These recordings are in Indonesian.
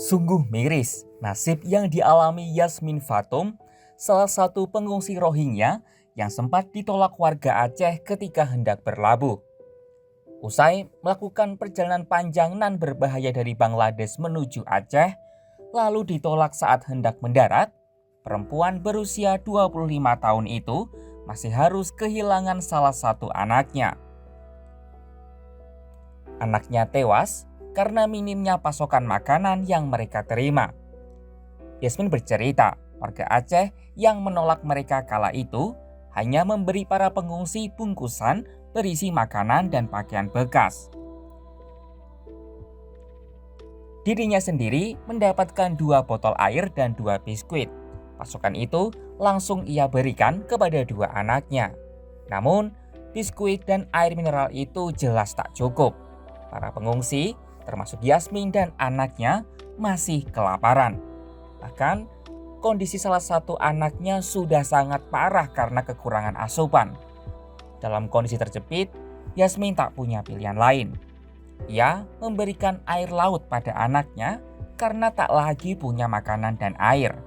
Sungguh miris nasib yang dialami Yasmin Fatum, salah satu pengungsi Rohingya yang sempat ditolak warga Aceh ketika hendak berlabuh. Usai melakukan perjalanan panjang nan berbahaya dari Bangladesh menuju Aceh, lalu ditolak saat hendak mendarat, perempuan berusia 25 tahun itu masih harus kehilangan salah satu anaknya. Anaknya tewas karena minimnya pasokan makanan yang mereka terima. Yasmin bercerita, warga Aceh yang menolak mereka kala itu hanya memberi para pengungsi bungkusan berisi makanan dan pakaian bekas. Dirinya sendiri mendapatkan 2 botol air dan 2 biskuit. Pasokan itu langsung ia berikan kepada 2 anaknya. Namun, biskuit dan air mineral itu jelas tak cukup. Para pengungsi, termasuk Yasmin dan anaknya, masih kelaparan. Bahkan, kondisi salah satu anaknya sudah sangat parah karena kekurangan asupan. Dalam kondisi terjepit, Yasmin tak punya pilihan lain. Ia memberikan air laut pada anaknya karena tak lagi punya makanan dan air.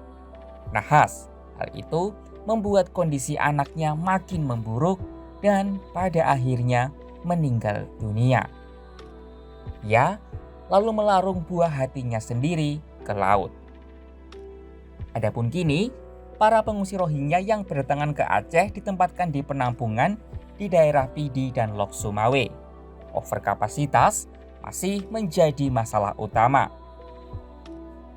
Nahas, hal itu membuat kondisi anaknya makin memburuk dan pada akhirnya meninggal dunia. Ia lalu melarung buah hatinya sendiri ke laut. Adapun kini, para pengungsi Rohingya yang berdatangan ke Aceh ditempatkan di penampungan di daerah Pidi dan Lok Sumawe. Overkapasitas masih menjadi masalah utama.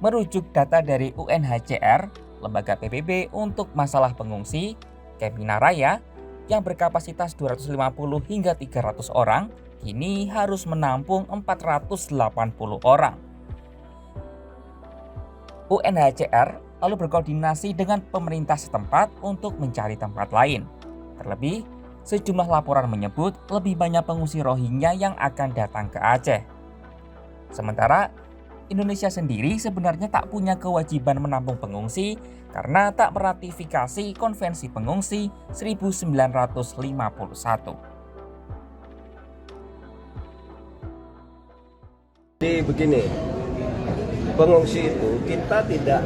Merujuk data dari UNHCR, lembaga PBB untuk masalah pengungsi, Camp Minaraya yang berkapasitas 250 hingga 300 orang, kini harus menampung 480 orang. UNHCR lalu berkoordinasi dengan pemerintah setempat untuk mencari tempat lain. Terlebih, sejumlah laporan menyebut lebih banyak pengungsi Rohingya yang akan datang ke Aceh. Sementara, Indonesia sendiri sebenarnya tak punya kewajiban menampung pengungsi karena tak meratifikasi Konvensi Pengungsi 1951. Jadi begini, pengungsi itu kita tidak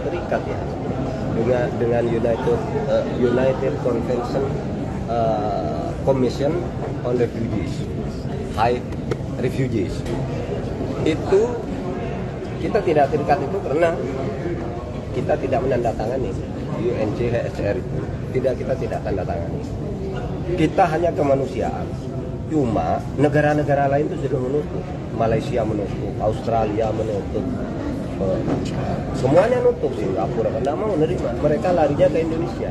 terikat ya dengan United Convention Commission on Refugees, High Refugees. Itu kita tidak terikat itu karena kita tidak menandatangani UNCHR itu. Kita tidak tanda tangani. Kita hanya kemanusiaan. Cuma negara-negara lain itu sudah menutup. Malaysia menutup, Australia menutup, semuanya nutup. Singapura karena mau menerima. Mereka larinya ke Indonesia.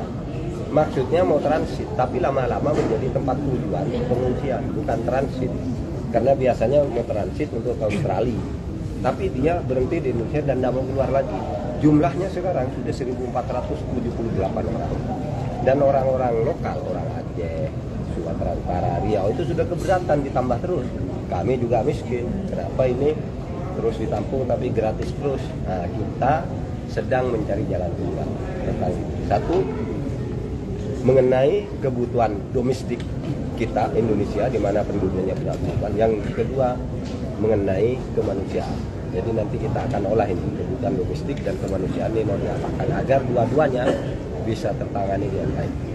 Maksudnya mau transit, tapi lama-lama menjadi tempat tujuan pengungsian, bukan transit. Karena biasanya mau transit untuk ke Australia, tapi dia berhenti di Indonesia dan tidak mau keluar lagi. Jumlahnya sekarang sudah 1.478 orang. Dan orang-orang lokal, orang Aceh, Sumatera Utara, Riau itu sudah keberatan ditambah terus. Kami juga miskin. Kenapa ini terus ditampung tapi gratis terus? Nah, kita sedang mencari jalan keluar tentang itu. Satu, mengenai kebutuhan domestik kita Indonesia di mana penduduknya beragam. Yang kedua, mengenai kemanusiaan. Jadi nanti kita akan olah ini kebutuhan domestik dan kemanusiaan ini mau diapakan agar dua-duanya bisa tertangani dengan baik.